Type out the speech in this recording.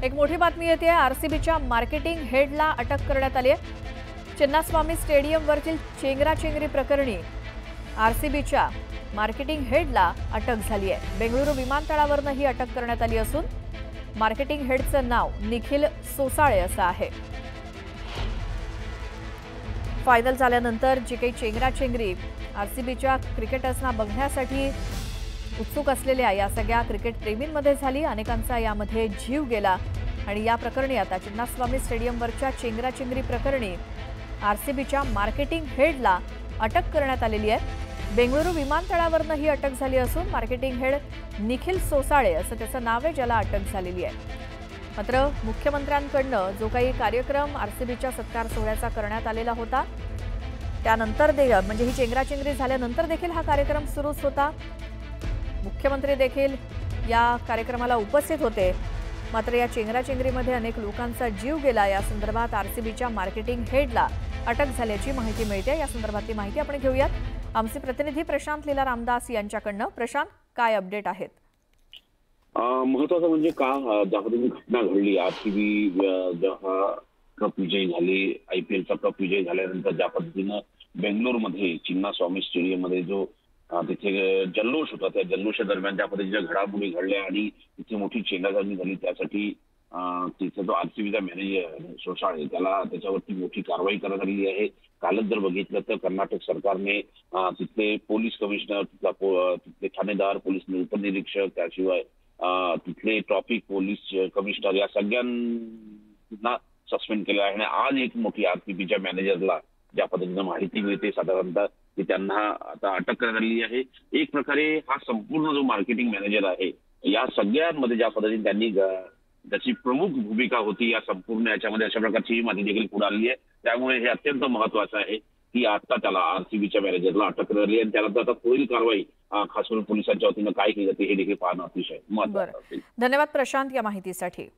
एक मोठी बातमी येते आहे। आरसीबीच्या मार्केटिंग हेडला अटक करण्यात आली आहे। चिन्नास्वामी स्टेडियमवरील चेंगराचेंगरी प्रकरणी आरसीबीच्या मार्केटिंग हेडला अटक झाली आहे। बेंगळुरू विमानतळावरून ही अटक करण्यात आली असून मार्केटिंग हेडचं नाव निखिल सोसाळे असं आहे। फायनल झाल्यानंतर जी काही चेंगराचेंगरी आरसीबीच्या क्रिकेटर्सना बघण्यासाठी उत्सुक असलेल्या या सगळ्या क्रिकेट प्रेमींमध्ये झाली। अनेकांचा यामध्ये जीव गेला आणि या प्रकरणी आता चिन्नास्वामी स्टेडियमवरच्या चेंगराचेंगरी प्रकरणी आरसीबीच्या मार्केटिंग हेडला अटक करण्यात आलेली आहे। बेंगळुरू विमानतळावरून ही अटक झाली असून मार्केटिंग हेड निखिल सोसाळे असं त्याचं नाव आहे, ज्याला अटक झालेली आहे। मात्र मुख्यमंत्र्यांकडून जो काही कार्यक्रम आरसीबीच्या सत्कार सोहळ्याचा करण्यात आलेला होता त्यानंतर म्हणजे ही चेंगराचेंगरी झाल्यानंतर देखील हा कार्यक्रम सुरूच होता। मुख्यमंत्री देखील या कार्यक्रमाला उपस्थित होते। मात्र या चेंगराचेंगरीमध्ये अनेक लोकांचा जीव गेला। या संदर्भात आरसीबीच्या मार्केटिंग हेडला अटक झाल्याची माहिती मिळते। या संदर्भातली माहिती आपण घेऊयात आमचे प्रतिनिधी प्रशांत लीला रामदास यांच्याकडनं। प्रशांत, काय अपडेट आहेत? महत्वाचं म्हणजे का ज्या पद्धतीने घटना घडली, आरसीबी जेव्हा कप विजयी झाली, आयपीएलचा कप विजयी झाल्यानंतर ज्या पद्धतीनं बेंगलोरमध्ये चिन्नास्वामी स्टेडियम मध्ये जो तिथे जल्लोष होता, त्या जल्लोषादरम्यान ज्या पद्धतीच्या घडामोडी घडल्या आणि तिथे मोठी चेंगराचेंगरी झाली, त्यासाठी तिथे जो आरसीबीचा मॅनेजर सोसाळे त्याच्यावरती मोठी कारवाई करण्यात आलेली आहे। कालच जर बघितलं तर कर्नाटक सरकारने तिथले पोलीस कमिशनर, तिथले ठाणेदार, पोलीस उपनिरीक्षक, त्याशिवाय तिथले ट्रॅफिक पोलीस कमिशनर या सगळ्यांना सस्पेंड केलं आहे। आणि आज एक मोठी आरसीबीच्या मॅनेजरला ज्या पद्धतीनं माहिती मिळते साधारणतः की त्यांना आता अटक करण्यात आलेली आहे। एक प्रकारे हा संपूर्ण जो मार्केटिंग मॅनेजर आहे या सगळ्यांमध्ये ज्या पद्धतीने त्यांनी त्याची प्रमुख भूमिका होती या संपूर्ण याच्यामध्ये, अशा प्रकारची माहिती देखील पुढे आली आहे। त्यामुळे हे अत्यंत महत्वाचं आहे की आता त्याला आरसीबीच्या मॅनेजरला अटक करण्यात आली आणि त्यानंतर आता पुढील कारवाई खास करून पोलिसांच्या वतीनं काय केली जाते हे देखील पाहणं अतिशय महत्त्वाचं असेल। धन्यवाद प्रशांत या माहितीसाठी।